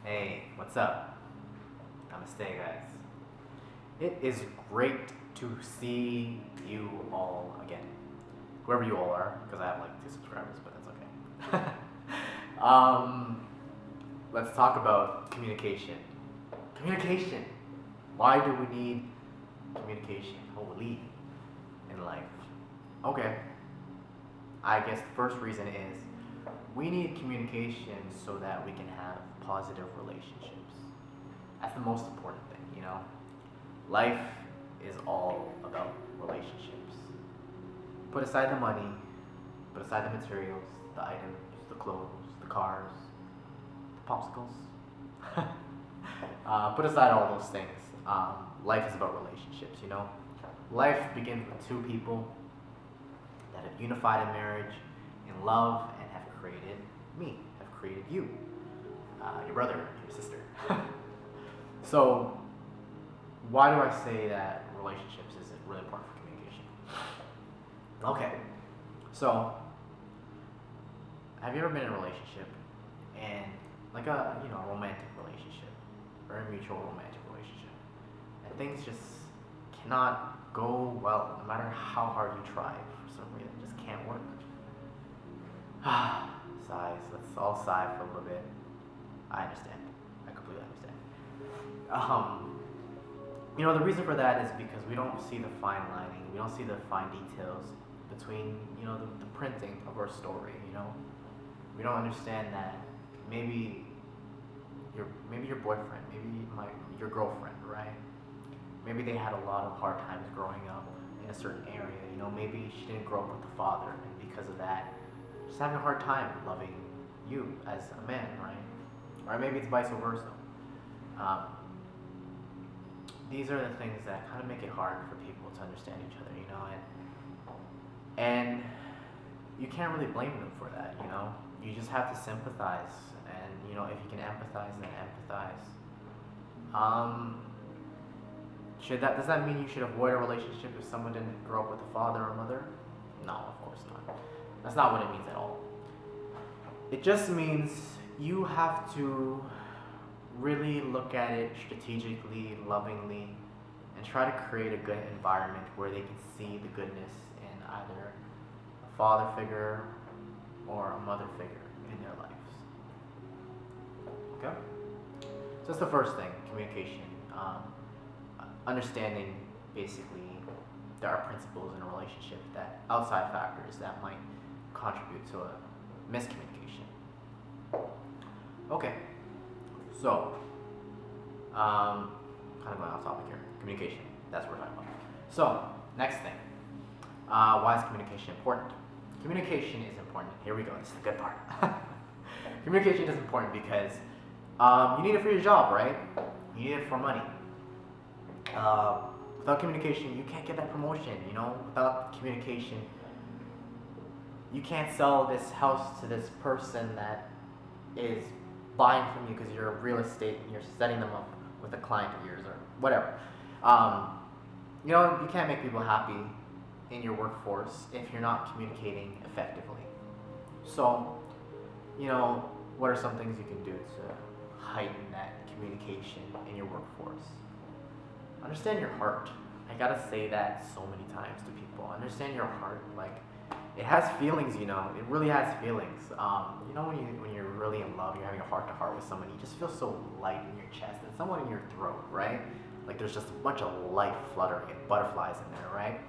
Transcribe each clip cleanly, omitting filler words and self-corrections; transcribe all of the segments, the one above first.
Hey, what's up? Namaste, guys. It is great to see you all again. Whoever you all are, because I have like 2 subscribers, but that's okay. um, let's talk about communication. Communication. Why do we need communication? Holy in life. Okay. I guess the first reason is we need communication so that we can have positive relationships. That's the most important thing, you know? Life is all about relationships. Put aside the money, put aside the materials, the items, the clothes, the cars, the popsicles. Put aside all those things. Life is about relationships, you know? Life begins with two people that have unified in marriage, in love, and have created me, have created you, your brother, your sister. So, why do I say that relationships is really important for communication? Okay, so have you ever been in a relationship and like a romantic relationship, very mutual romantic relationship, and things just cannot go well no matter how hard you try for some reason, it just can't work. Sighs. Let's all sigh for a little bit. I understand. I completely understand. The reason for that is because we don't see the fine lining. We don't see the fine details between, the printing of our story. We don't understand that maybe your boyfriend, maybe your girlfriend, right? Maybe they had a lot of hard times growing up in a certain area. Maybe she didn't grow up with a father, and because of that, she's having a hard time loving you as a man, right? Or maybe it's vice versa. Um, these are the things that kind of make it hard for people to understand each other, and you can't really blame them for that, You just have to sympathize, and if you can empathize, then empathize. Does that mean you should avoid a relationship if someone didn't grow up with a father or mother? No, of course not. That's not what it means at all. It just means you have to really look at it strategically, lovingly, and try to create a good environment where they can see the goodness in either a father figure or a mother figure in their lives. Okay? So that's the first thing, communication. Understanding, basically, there are principles in a relationship, that outside factors that might contribute to a miscommunication. Okay, so kind of going off topic here. Communication, that's what we're talking about. So, next thing, why is communication important? Communication is important. Here we go, this is the good part. Communication is important because you need it for your job, right? You need it for money. Without communication, you can't get that promotion, Without communication, you can't sell this house to this person that is buying from you because you're real estate and you're setting them up with a client of yours or whatever. You can't make people happy in your workforce if you're not communicating effectively. So, what are some things you can do to heighten that communication in your workforce? Understand your heart. I gotta say that so many times to people. Understand your heart. Like, it has feelings, It really has feelings. When you're really in love, you're having a heart to heart with someone, you just feel so light in your chest, and someone in your throat, right? Like there's just a bunch of light fluttering and butterflies in there, right?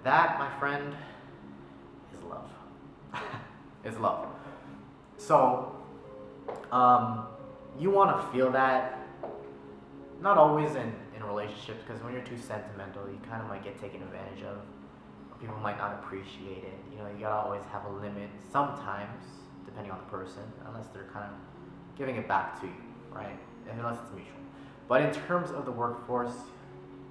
That, my friend, is love. Is love. So, you want to feel that. Not always in relationships, because when you're too sentimental, you kind of might get taken advantage of. People might not appreciate it. You gotta always have a limit sometimes, depending on the person, unless they're kind of giving it back to you, right? Unless it's mutual. But in terms of the workforce,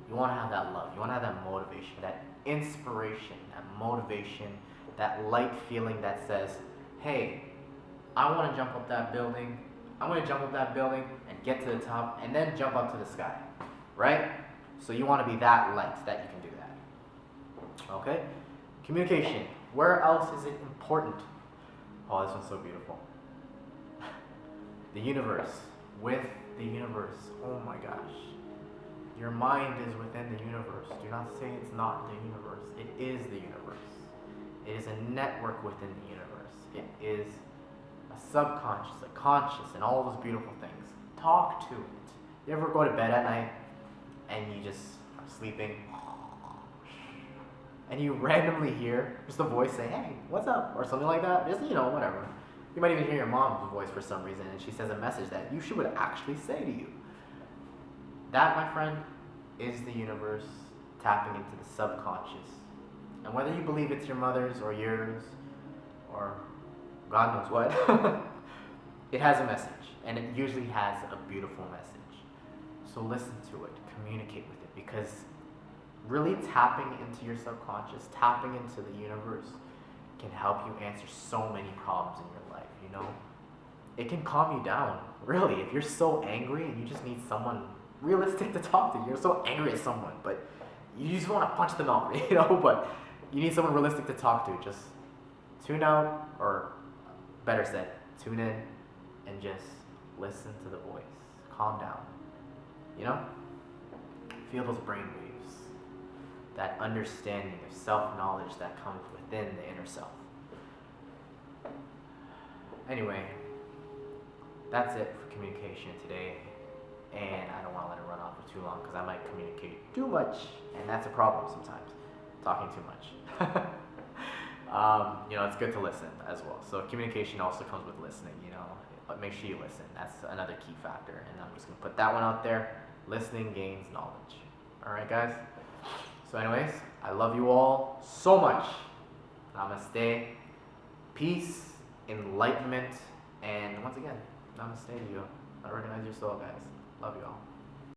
you want to have that love. You want to have that motivation, that inspiration, that motivation, that light feeling that says, hey, I want to jump up that building. I'm going to jump up that building and get to the top and then jump up to the sky, right? So you want to be that light that you can do that. Okay? Communication. Where else is it important? Oh, this one's so beautiful. the universe, with the universe. Oh my gosh. Your mind is within the universe. Do not say it's not the universe. It is the universe. It is a network within the universe. It is a subconscious, a conscious, and all those beautiful things. Talk to it. You ever go to bed at night and you just are sleeping and you randomly hear just a voice say, hey, what's up? Or something like that. Just, whatever. You might even hear your mom's voice for some reason and she says a message that she would actually say to you. That, my friend, is the universe tapping into the subconscious. And whether you believe it's your mother's or yours or God knows what, it has a message. And it usually has a beautiful message. So listen to it, communicate with it, because really tapping into your subconscious, tapping into the universe can help you answer so many problems in your life, It can calm you down, really. If you're so angry and you just need someone realistic to talk to, you're so angry at someone, but you just want to punch them out, but you need someone realistic to talk to. Just tune out, or better said, tune in and just listen to the voice. Calm down. Feel those brain waves. That understanding of self-knowledge that comes within the inner self. Anyway, that's it for communication today. And I don't want to let it run on for too long because I might communicate too much. And that's a problem sometimes, talking too much. It's good to listen as well. So communication also comes with listening, But make sure you listen. That's another key factor. And I'm just going to put that one out there. Listening gains knowledge. All right, guys? So anyways, I love you all so much. Namaste. Peace, enlightenment, and once again, namaste to you. I recognize your soul, guys. Love you all.